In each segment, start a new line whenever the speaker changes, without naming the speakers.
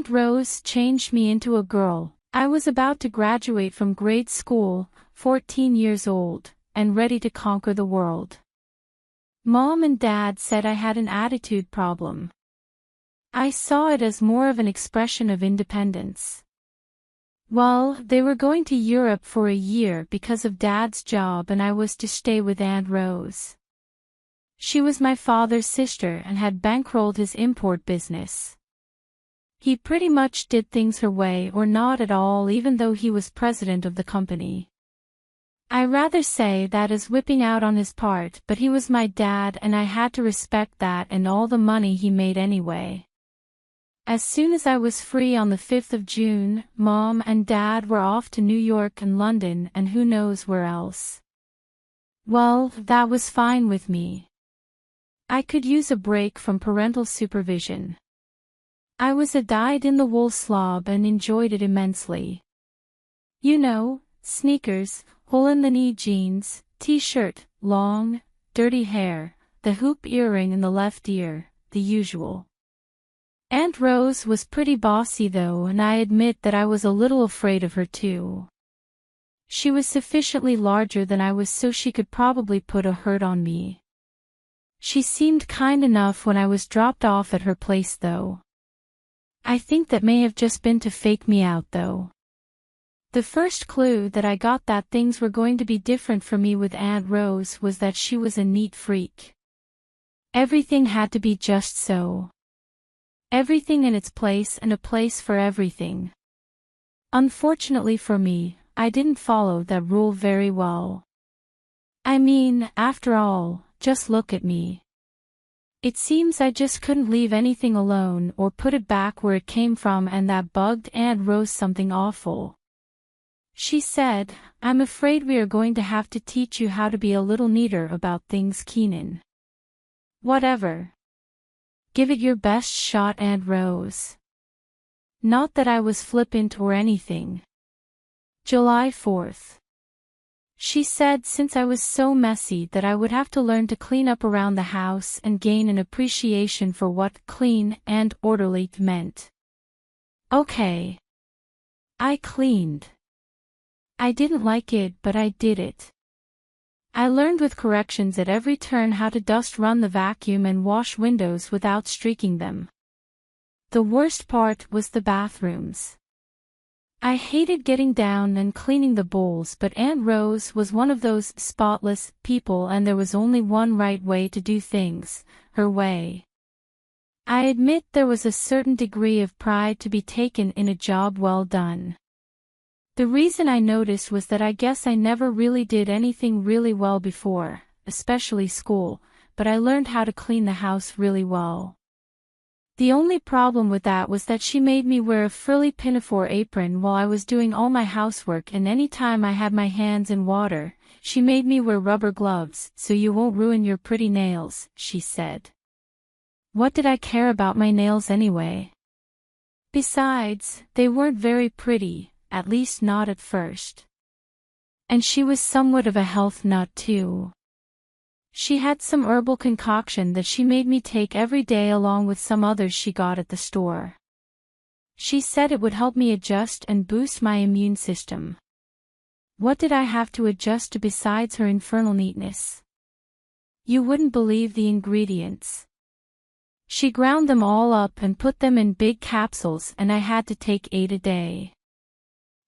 Aunt Rose changed me into a girl. I was about to graduate from grade school, 14 years old, and ready to conquer the world. Mom and Dad said I had an attitude problem. I saw it as more of an expression of independence. Well, they were going to Europe for a year because of Dad's job and I was to stay with Aunt Rose. She was my father's sister and had bankrolled his import business. He pretty much did things her way or not at all, even though he was president of the company. I rather say that is whipping out on his part, but he was my dad and I had to respect that and all the money he made anyway. As soon as I was free on the 5th of June, Mom and Dad were off to New York and London and who knows where else. Well, that was fine with me. I could use a break from parental supervision. I was a dyed-in-the-wool slob and enjoyed it immensely. You know, sneakers, hole-in-the-knee jeans, t-shirt, long, dirty hair, the hoop earring in the left ear, the usual. Aunt Rose was pretty bossy though, and I admit that I was a little afraid of her too. She was sufficiently larger than I was so she could probably put a hurt on me. She seemed kind enough when I was dropped off at her place though. I think that may have just been to fake me out though. The first clue that I got that things were going to be different for me with Aunt Rose was that she was a neat freak. Everything had to be just so. Everything in its place and a place for everything. Unfortunately for me, I didn't follow that rule very well. I mean, after all, just look at me. It seems I just couldn't leave anything alone or put it back where it came from, and that bugged Aunt Rose something awful. She said, "I'm afraid we are going to have to teach you how to be a little neater about things, Keenan." Whatever. Give it your best shot, Aunt Rose. Not that I was flippant or anything. July 4th. She said since I was so messy that I would have to learn to clean up around the house and gain an appreciation for what clean and orderly meant. Okay. I cleaned. I didn't like it, but I did it. I learned with corrections at every turn how to dust run the vacuum and wash windows without streaking them. The worst part was the bathrooms. I hated getting down and cleaning the bowls, but Aunt Rose was one of those spotless people and there was only one right way to do things, her way. I admit there was a certain degree of pride to be taken in a job well done. The reason I noticed was that I guess I never really did anything really well before, especially school, but I learned how to clean the house really well. The only problem with that was that she made me wear a frilly pinafore apron while I was doing all my housework, and any time I had my hands in water, she made me wear rubber gloves so you won't ruin your pretty nails, she said. What did I care about my nails anyway? Besides, they weren't very pretty. At least not at first. And she was somewhat of a health nut too. She had some herbal concoction that she made me take every day along with some others she got at the store. She said it would help me adjust and boost my immune system. What did I have to adjust to besides her infernal neatness? You wouldn't believe the ingredients. She ground them all up and put them in big capsules and I had to take 8 a day.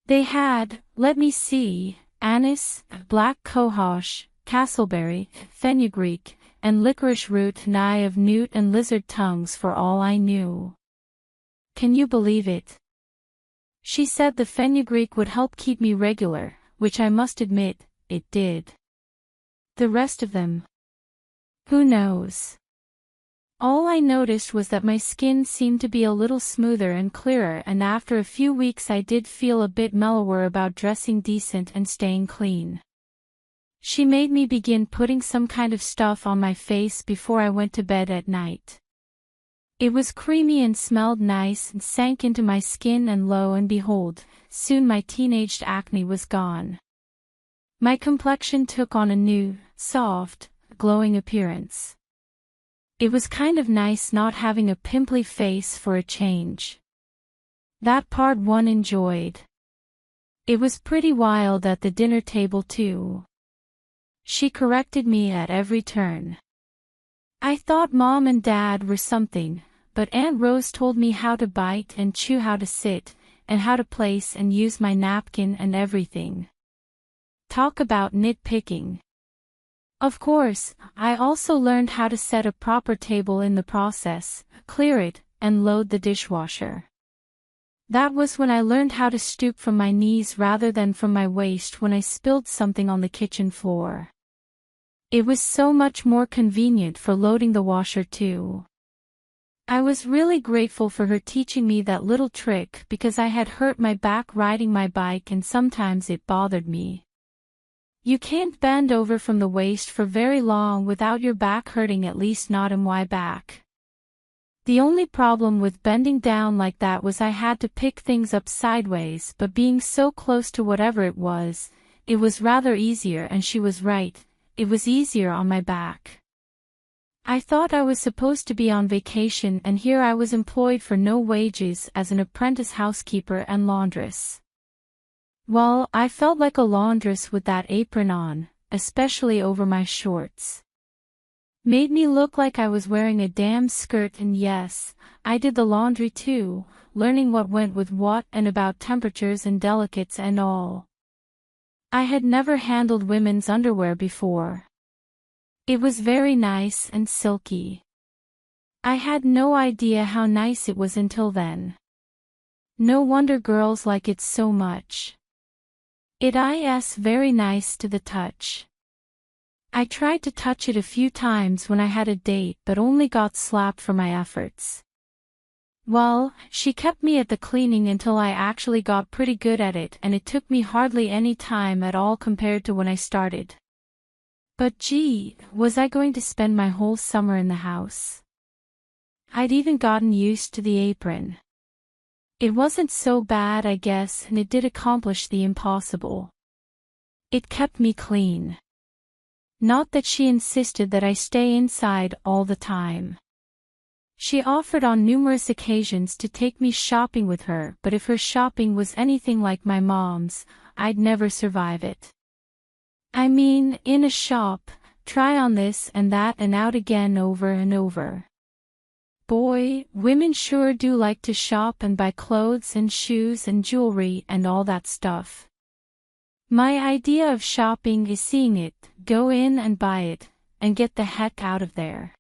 They had, let me see, anise, black cohosh, castleberry, fenugreek, and licorice root, nigh of newt and lizard tongues for all I knew. Can you believe it? She said the fenugreek would help keep me regular, which I must admit, it did. The rest of them? Who knows? All I noticed was that my skin seemed to be a little smoother and clearer, and after a few weeks I did feel a bit mellower about dressing decent and staying clean. She made me begin putting some kind of stuff on my face before I went to bed at night. It was creamy and smelled nice and sank into my skin, and lo and behold, soon my teenaged acne was gone. My complexion took on a new, soft, glowing appearance. It was kind of nice not having a pimply face for a change. That part one enjoyed. It was pretty wild at the dinner table too. She corrected me at every turn. I thought Mom and Dad were something, but Aunt Rose told me how to bite and chew, how to sit, and how to place and use my napkin and everything. Talk about nitpicking. Of course, I also learned how to set a proper table in the process, clear it, and load the dishwasher. That was when I learned how to stoop from my knees rather than from my waist when I spilled something on the kitchen floor. It was so much more convenient for loading the washer too. I was really grateful for her teaching me that little trick because I had hurt my back riding my bike and sometimes it bothered me. You can't bend over from the waist for very long without your back hurting, at least not in my back. The only problem with bending down like that was I had to pick things up sideways, but being so close to whatever it was rather easier, and she was right, it was easier on my back. I thought I was supposed to be on vacation, and here I was employed for no wages as an apprentice housekeeper and laundress. Well, I felt like a laundress with that apron on, especially over my shorts. Made me look like I was wearing a damn skirt, and yes, I did the laundry too, learning what went with what and about temperatures and delicates and all. I had never handled women's underwear before. It was very nice and silky. I had no idea how nice it was until then. No wonder girls like it so much. It is very nice to the touch. I tried to touch it a few times when I had a date but only got slapped for my efforts. Well, she kept me at the cleaning until I actually got pretty good at it, and it took me hardly any time at all compared to when I started. But gee, was I going to spend my whole summer in the house? I'd even gotten used to the apron. It wasn't so bad, I guess, and it did accomplish the impossible. It kept me clean. Not that she insisted that I stay inside all the time. She offered on numerous occasions to take me shopping with her, but if her shopping was anything like my mom's, I'd never survive it. I mean, in a shop, try on this and that and out again over and over. Boy, women sure do like to shop and buy clothes and shoes and jewelry and all that stuff. My idea of shopping is seeing it, go in and buy it, and get the heck out of there.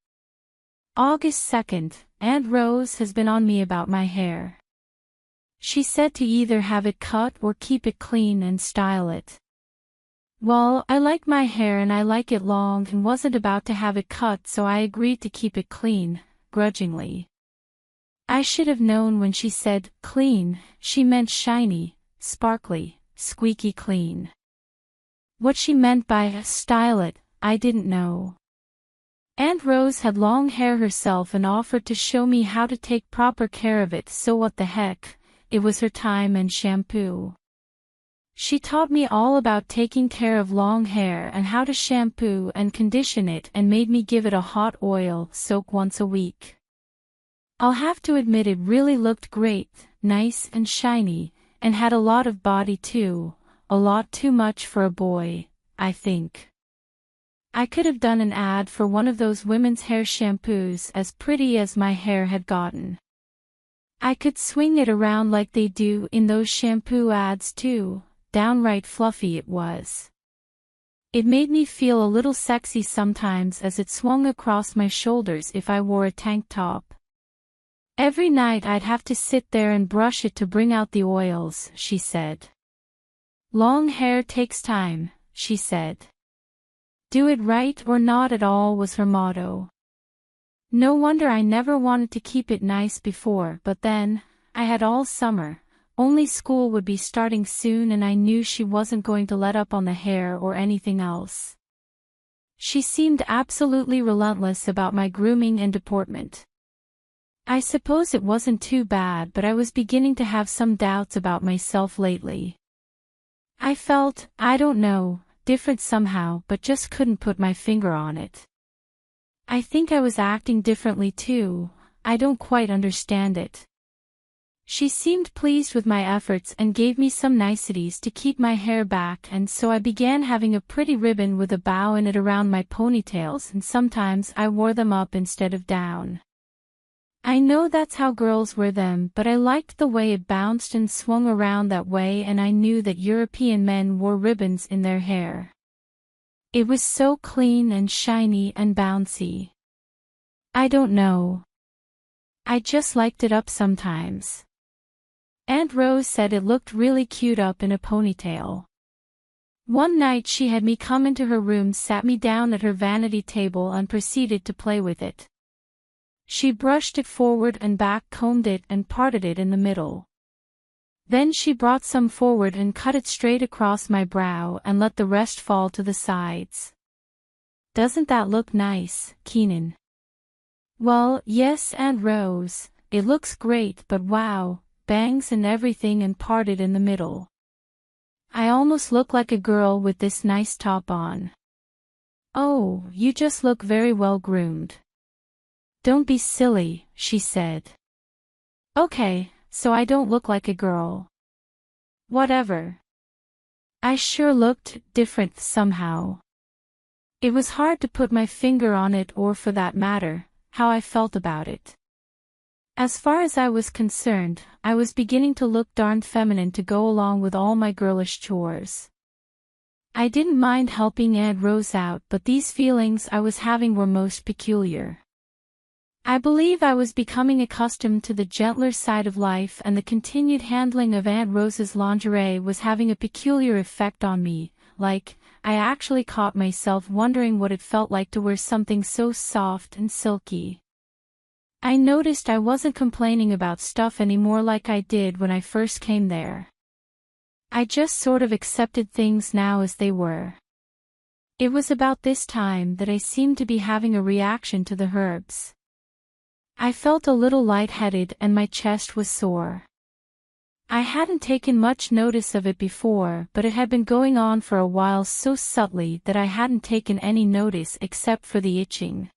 August 2nd, Aunt Rose has been on me about my hair. She said to either have it cut or keep it clean and style it. Well, I like my hair and I like it long and wasn't about to have it cut, so I agreed to keep it clean, grudgingly. I should have known when she said clean, she meant shiny, sparkly, squeaky clean. What she meant by style it, I didn't know. Aunt Rose had long hair herself and offered to show me how to take proper care of it, so what the heck, it was her time and shampoo. She taught me all about taking care of long hair and how to shampoo and condition it, and made me give it a hot oil soak once a week. I'll have to admit it really looked great, nice and shiny, and had a lot of body too, a lot too much for a boy, I think. I could have done an ad for one of those women's hair shampoos as pretty as my hair had gotten. I could swing it around like they do in those shampoo ads too, downright fluffy it was. It made me feel a little sexy sometimes as it swung across my shoulders if I wore a tank top. Every night I'd have to sit there and brush it to bring out the oils, she said. Long hair takes time, she said. Do it right or not at all was her motto. No wonder I never wanted to keep it nice before, but then, I had all summer, only school would be starting soon, and I knew she wasn't going to let up on the hair or anything else. She seemed absolutely relentless about my grooming and deportment. I suppose it wasn't too bad, but I was beginning to have some doubts about myself lately. I felt, I don't know, different somehow, but just couldn't put my finger on it. I think I was acting differently too, I don't quite understand it. She seemed pleased with my efforts and gave me some niceties to keep my hair back, and so I began having a pretty ribbon with a bow in it around my ponytails, and sometimes I wore them up instead of down. I know that's how girls wear them, but I liked the way it bounced and swung around that way, and I knew that European men wore ribbons in their hair. It was so clean and shiny and bouncy. I don't know. I just liked it up sometimes. Aunt Rose said it looked really cute up in a ponytail. One night she had me come into her room, sat me down at her vanity table and proceeded to play with it. She brushed it forward and back, combed it and parted it in the middle. Then she brought some forward and cut it straight across my brow and let the rest fall to the sides. Doesn't that look nice, Keenan? Well, yes, Aunt Rose, it looks great, but wow, bangs and everything and parted in the middle. I almost look like a girl with this nice top on. Oh, you just look very well groomed. Don't be silly, she said. Okay, so I don't look like a girl. Whatever. I sure looked different somehow. It was hard to put my finger on it, or for that matter, how I felt about it. As far as I was concerned, I was beginning to look darned feminine to go along with all my girlish chores. I didn't mind helping Aunt Rose out, but these feelings I was having were most peculiar. I believe I was becoming accustomed to the gentler side of life, and the continued handling of Aunt Rose's lingerie was having a peculiar effect on me, like, I actually caught myself wondering what it felt like to wear something so soft and silky. I noticed I wasn't complaining about stuff anymore like I did when I first came there. I just sort of accepted things now as they were. It was about this time that I seemed to be having a reaction to the herbs. I felt a little lightheaded and my chest was sore. I hadn't taken much notice of it before, but it had been going on for a while so subtly that I hadn't taken any notice except for the itching.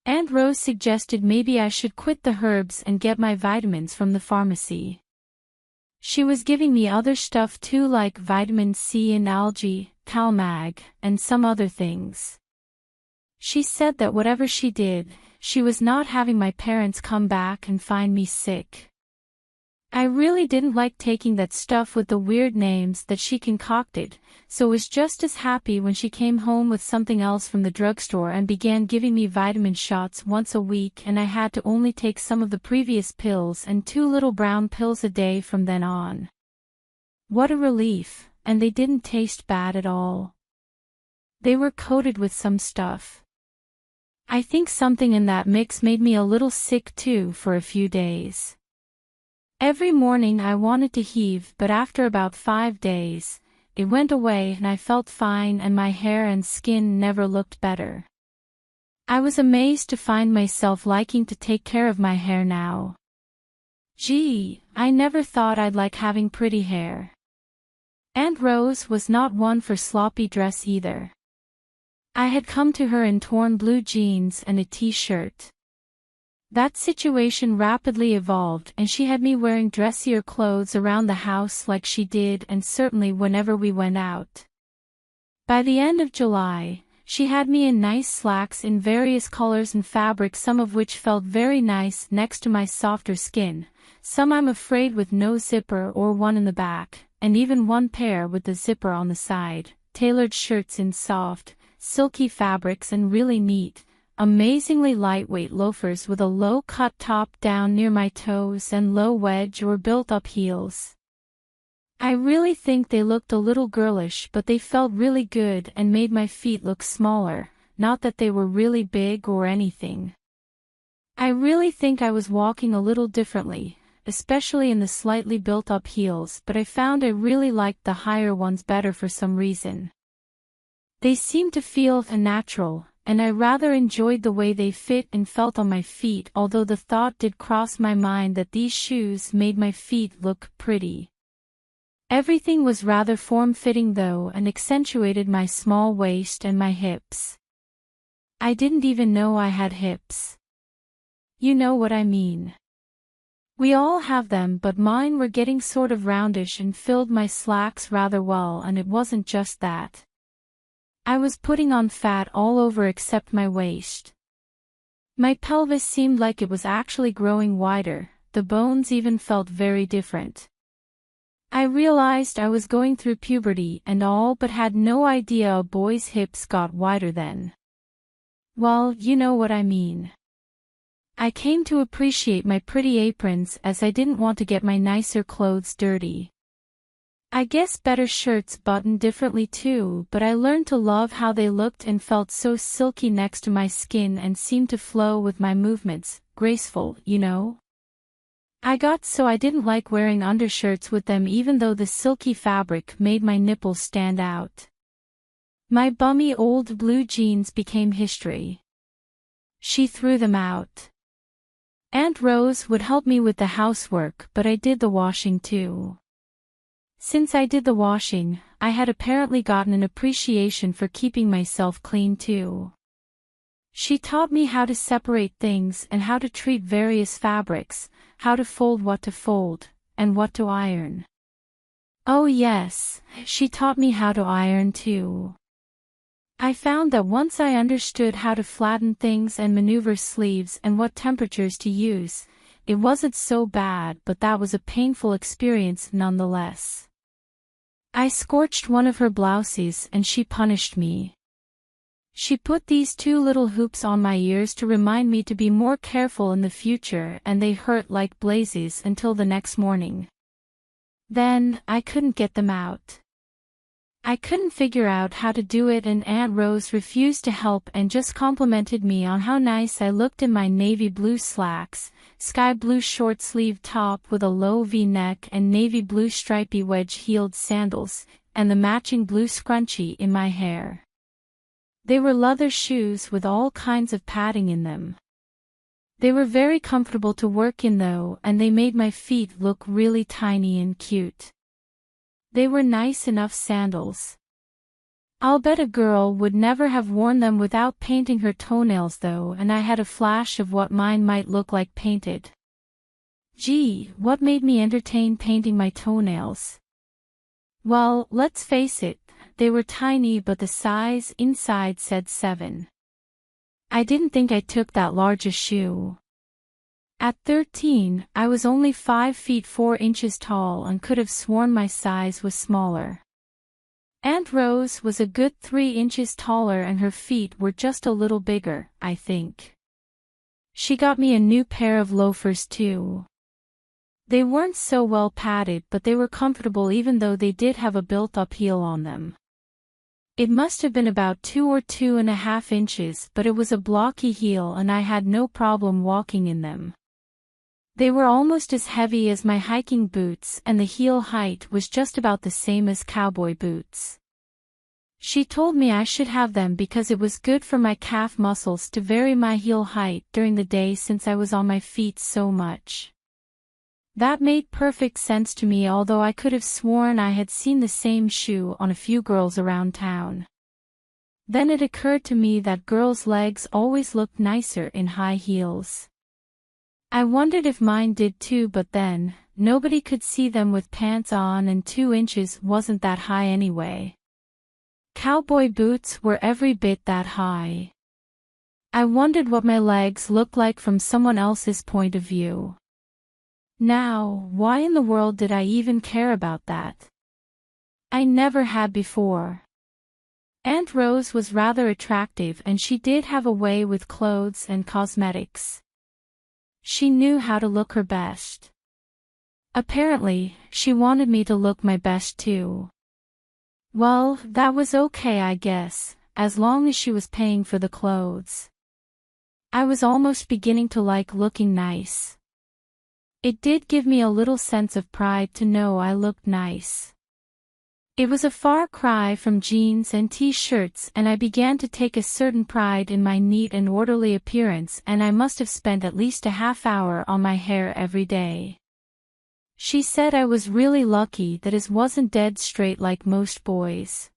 Aunt Rose suggested maybe I should quit the herbs and get my vitamins from the pharmacy. She was giving me other stuff too, like vitamin C and algae, CalMag, and some other things. She said that whatever she did, she was not having my parents come back and find me sick. I really didn't like taking that stuff with the weird names that she concocted, so was just as happy when she came home with something else from the drugstore and began giving me vitamin shots once a week, and I had to only take some of the previous pills and 2 little brown pills a day from then on. What a relief, and they didn't taste bad at all. They were coated with some stuff. I think something in that mix made me a little sick too for a few days. Every morning I wanted to heave, but after about 5 days, it went away and I felt fine, and my hair and skin never looked better. I was amazed to find myself liking to take care of my hair now. Gee, I never thought I'd like having pretty hair. Aunt Rose was not one for sloppy dress either. I had come to her in torn blue jeans and a t-shirt. That situation rapidly evolved, and she had me wearing dressier clothes around the house like she did, and certainly whenever we went out. By the end of July, she had me in nice slacks in various colors and fabrics, some of which felt very nice next to my softer skin, some I'm afraid with no zipper or one in the back, and even one pair with the zipper on the side, tailored shirts in soft, silky fabrics, and really neat, amazingly lightweight loafers with a low-cut top down near my toes and low wedge or built-up heels. I really think they looked a little girlish, but they felt really good and made my feet look smaller, not that they were really big or anything. I really think I was walking a little differently, especially in the slightly built-up heels, but I found I really liked the higher ones better for some reason. They seemed to feel unnatural, and I rather enjoyed the way they fit and felt on my feet, although the thought did cross my mind that these shoes made my feet look pretty. Everything was rather form-fitting though, and accentuated my small waist and my hips. I didn't even know I had hips. You know what I mean. We all have them, but mine were getting sort of roundish and filled my slacks rather well, and it wasn't just that. I was putting on fat all over except my waist. My pelvis seemed like it was actually growing wider, the bones even felt very different. I realized I was going through puberty and all, but had no idea a boy's hips got wider then. Well, you know what I mean. I came to appreciate my pretty aprons as I didn't want to get my nicer clothes dirty. I guess better shirts buttoned differently too, but I learned to love how they looked and felt so silky next to my skin and seemed to flow with my movements, graceful, you know? I got so I didn't like wearing undershirts with them, even though the silky fabric made my nipples stand out. My bummy old blue jeans became history. She threw them out. Aunt Rose would help me with the housework, but I did the washing too. Since I did the washing, I had apparently gotten an appreciation for keeping myself clean too. She taught me how to separate things and how to treat various fabrics, how to fold what to fold, and what to iron. Oh yes, she taught me how to iron too. I found that once I understood how to flatten things and maneuver sleeves and what temperatures to use, it wasn't so bad, but that was a painful experience nonetheless. I scorched one of her blouses and she punished me. She put these two little hoops on my ears to remind me to be more careful in the future, and they hurt like blazes until the next morning. Then, I couldn't get them out. I couldn't figure out how to do it, and Aunt Rose refused to help and just complimented me on how nice I looked in my navy blue slacks, sky blue short-sleeved top with a low V-neck and navy blue stripy wedge-heeled sandals, and the matching blue scrunchie in my hair. They were leather shoes with all kinds of padding in them. They were very comfortable to work in though, and they made my feet look really tiny and cute. They were nice enough sandals. I'll bet a girl would never have worn them without painting her toenails though, and I had a flash of what mine might look like painted. Gee, what made me entertain painting my toenails? Well, let's face it, they were tiny, but the size inside said 7. I didn't think I took that large a shoe. At 13, I was only 5 feet 4 inches tall and could have sworn my size was smaller. Aunt Rose was a good 3 inches taller and her feet were just a little bigger, I think. She got me a new pair of loafers too. They weren't so well padded, but they were comfortable even though they did have a built-up heel on them. It must have been about 2 or 2.5 inches, but it was a blocky heel and I had no problem walking in them. They were almost as heavy as my hiking boots, and the heel height was just about the same as cowboy boots. She told me I should have them because it was good for my calf muscles to vary my heel height during the day since I was on my feet so much. That made perfect sense to me, although I could have sworn I had seen the same shoe on a few girls around town. Then it occurred to me that girls' legs always looked nicer in high heels. I wondered if mine did too, but then, nobody could see them with pants on and 2 inches wasn't that high anyway. Cowboy boots were every bit that high. I wondered what my legs looked like from someone else's point of view. Now, why in the world did I even care about that? I never had before. Aunt Rose was rather attractive and she did have a way with clothes and cosmetics. She knew how to look her best. Apparently, she wanted me to look my best too. Well, that was okay, I guess, as long as she was paying for the clothes. I was almost beginning to like looking nice. It did give me a little sense of pride to know I looked nice. It was a far cry from jeans and t-shirts, and I began to take a certain pride in my neat and orderly appearance, and I must have spent at least a half hour on my hair every day. She said I was really lucky that it wasn't dead straight like most boys.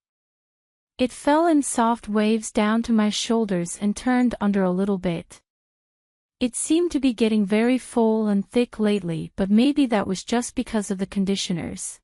It fell in soft waves down to my shoulders and turned under a little bit. It seemed to be getting very full and thick lately, but maybe that was just because of the conditioners.